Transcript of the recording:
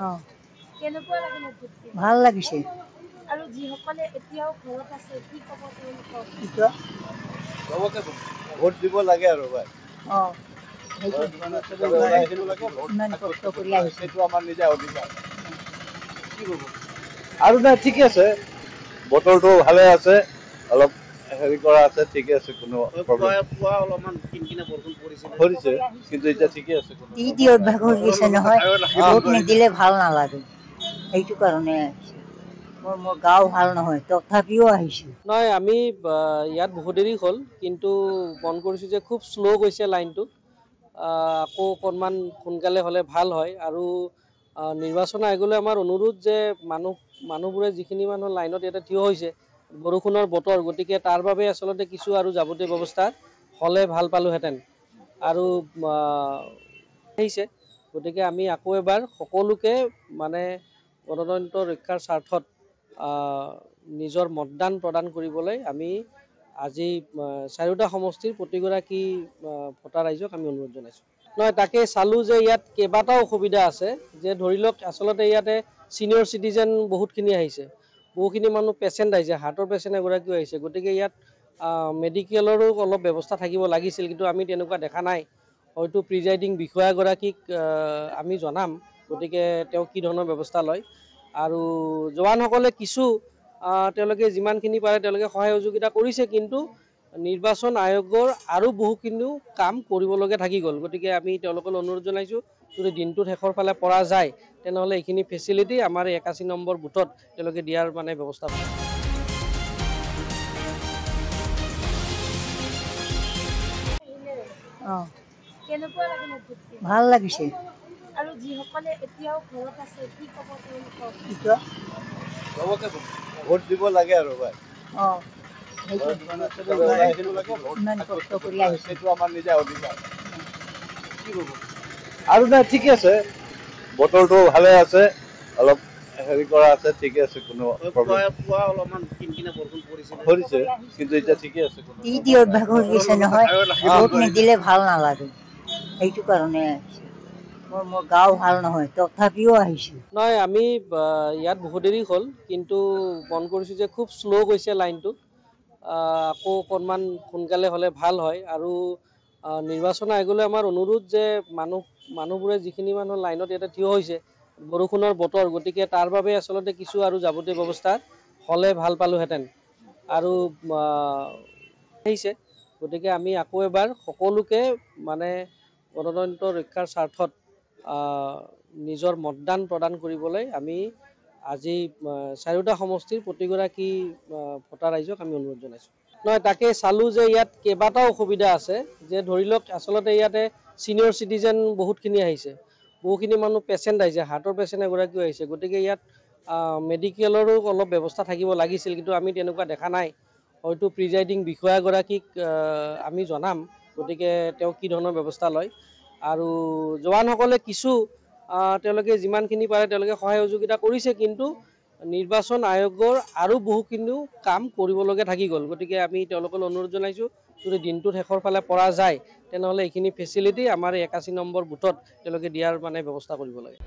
অঁ কেনেকুৱা লাগিলে ভোটটো? ভাল লাগিছে। আৰু যিসকলে এতিয়াও ঘৰত আছে কি ক'ব তেওঁলোকক? কি কয়? চবকে ভোট দিব লাগে আৰু ভাই। অঁ ইমান কষ্ট কৰি আহিছে। সেইটো আমাৰ নিজা অধিকাৰ। কি ক'ব? আৰু নাই ঠিকে আছে, বতৰটো ভালে আছে, অলপ হেৰি কৰা আছে, ঠিকে আছে, কোনো পুৱা অলপমান কিনকিনা বৰষুণ পৰিছে, কিন্তু এতিয়া ঠিকে আছে। দি অভ্যাস হৈ গৈছে নহয়, ভোট নিদিলে ভাল নালাগে, সেইটো কাৰণে আহিছোঁ। মোৰ গাও ভাল নহয়, তথাপিও আহিছোঁ। নহয়, আমি ইয়াত বহুত দেৰি হ'ল, কিন্তু মন কৰিছোঁ যে খুব শ্ল' গৈছে লাইনটো। আকৌ অকণমান সোনকালে হ'লে ভাল হয়। আৰু নিৰ্বাচন আয়োগলৈ আমাৰ অনুৰোধ যে মানুহবোৰে যিখিনি মানুহ লাইনত ইয়াতে থিয় হৈছে, বৰষুণৰ বতৰ, গতিকে তাৰ বাবে আচলতে কিছু আৰু যাৱতীয় ব্যৱস্থা হ'লে ভাল পালোহেঁতেন। আৰু আহিছে, গতিকে আমি আকৌ এবাৰ সকলোকে মানে গণতন্ত্ৰ ৰক্ষাৰ স্বাৰ্থত নিজৰ মতদান প্ৰদান কৰিবলৈ আমি আজি চাৰিওটা সমষ্টিৰ প্ৰতিগৰাকী ভোটাৰ ৰাইজক আমি অনুৰোধ জনাইছোঁ। নহয়, তাকে চালোঁ যে ইয়াত কেইবাটাও অসুবিধা আছে, যে ধৰি লওক আচলতে ইয়াতে ছিনিয়ৰ চিটিজেন বহুতখিনি আহিছে, বহুখিনি মানুহ পেচেণ্ট আহিছে, হাৰ্টৰ পেচেণ্ট এগৰাকীও আহিছে, গতিকে ইয়াত মেডিকেলৰো অলপ ব্যৱস্থা থাকিব লাগিছিল, কিন্তু আমি তেনেকুৱা দেখা নাই। হয়তো প্ৰিজাইডিং বিষয়াগৰাকীক আমি জনাম, গতিকে তেওঁ কি ধৰণৰ ব্যৱস্থা লয়। আৰু জোৱানসকলে কিছু তেওঁলোকে যিমানখিনি পাৰে তেওঁলোকে সহায় সহযোগিতা কৰিছে, কিন্তু নিৰ্বাচন আয়োগৰ আৰু বহুখিনিও কাম কৰিবলগীয়া থাকি গ'ল। গতিকে আমি তেওঁলোকলৈ অনুৰোধ জনাইছোঁ, যদি দিনটোত শেষৰ ফালে পৰা যায়, তেনেহ'লে এইখিনি ফেচিলিটি আমাৰ 81 নম্বৰ বুথত তেওঁলোকে দিয়াৰ মানে ব্যৱস্থা কৰে। অঁ কেনেকুৱা লাগিলে ভোটটো? ভাল লাগিছে। আৰু যিসকলে এতিয়াও ঘৰত আছে কি ক'ব তেওঁলোকক? কি কয়? চবকে ভোট দিব লাগে আৰু ভাই। অঁ ইমান কষ্ট কৰি আহিছে। সেইটো আমাৰ নিজা অধিকাৰ। কি ক'ব? আৰু নাই ঠিকে আছে, বতৰটো ভালে আছে, অলপ হেৰি কৰা আছে, ঠিকে আছে, কোনো পুৱা অলপমান কিনকিনা বৰষুণ পৰিছে, কিন্তু এতিয়া ঠিকে আছে। দি অভ্যাস হৈ গৈছে নহয়, ভোট নিদিলে ভাল নালাগে, সেইটো কাৰণে আহিছোঁ। মোৰ গাও ভাল নহয়, তথাপিও আহিছোঁ। নহয়, আমি ইয়াত বহুত দেৰি হ'ল, কিন্তু মন কৰিছোঁ যে খুব শ্ল' গৈছে লাইনটো। আকৌ অকণমান সোনকালে হ'লে ভাল হয়। আৰু নিৰ্বাচন আয়োগলৈ আমাৰ অনুৰোধ যে মানুহবোৰে যিখিনি মানুহ লাইনত ইয়াতে থিয় হৈছে, বৰষুণৰ বতৰ, গতিকে তাৰ বাবে আচলতে কিছু আৰু যাৱতীয় ব্যৱস্থা হ'লে ভাল পালোহেঁতেন। আৰু আহিছে, গতিকে আমি আকৌ এবাৰ সকলোকে মানে গণতন্ত্ৰ ৰক্ষাৰ স্বাৰ্থত নিজৰ মতদান প্ৰদান কৰিবলৈ আমি আজি চাৰিওটা সমষ্টিৰ প্ৰতিগৰাকী ভোটাৰ ৰাইজক আমি অনুৰোধ জনাইছোঁ। নহয়, তাকে চালোঁ যে ইয়াত কেইবাটাও অসুবিধা আছে, যে ধৰি লওক আচলতে ইয়াতে ছিনিয়ৰ চিটিজেন বহুতখিনি আহিছে, বহুখিনি মানুহ পেচেণ্ট আহিছে, হাৰ্টৰ পেচেণ্ট এগৰাকীও আহিছে, গতিকে ইয়াত মেডিকেলৰো অলপ ব্যৱস্থা থাকিব লাগিছিল, কিন্তু আমি তেনেকুৱা দেখা নাই। হয়তো প্ৰিজাইডিং বিষয়াগৰাকীক আমি জনাম, গতিকে তেওঁ কি ধৰণৰ ব্যৱস্থা লয়। আৰু জোৱানসকলে কিছু তেওঁলোকে যিমানখিনি পাৰে তেওঁলোকে সহায় সহযোগিতা কৰিছে, কিন্তু নিৰ্বাচন আয়োগৰ আৰু বহুখিনিও কাম কৰিবলগীয়া থাকি গ'ল। গতিকে আমি তেওঁলোকলৈ অনুৰোধ জনাইছোঁ, যদি দিনটোত শেষৰ ফালে পৰা যায়, তেনেহ'লে এইখিনি ফেচিলিটি আমাৰ 81 নম্বৰ বুথত তেওঁলোকে দিয়াৰ মানে ব্যৱস্থা কৰিব লাগে।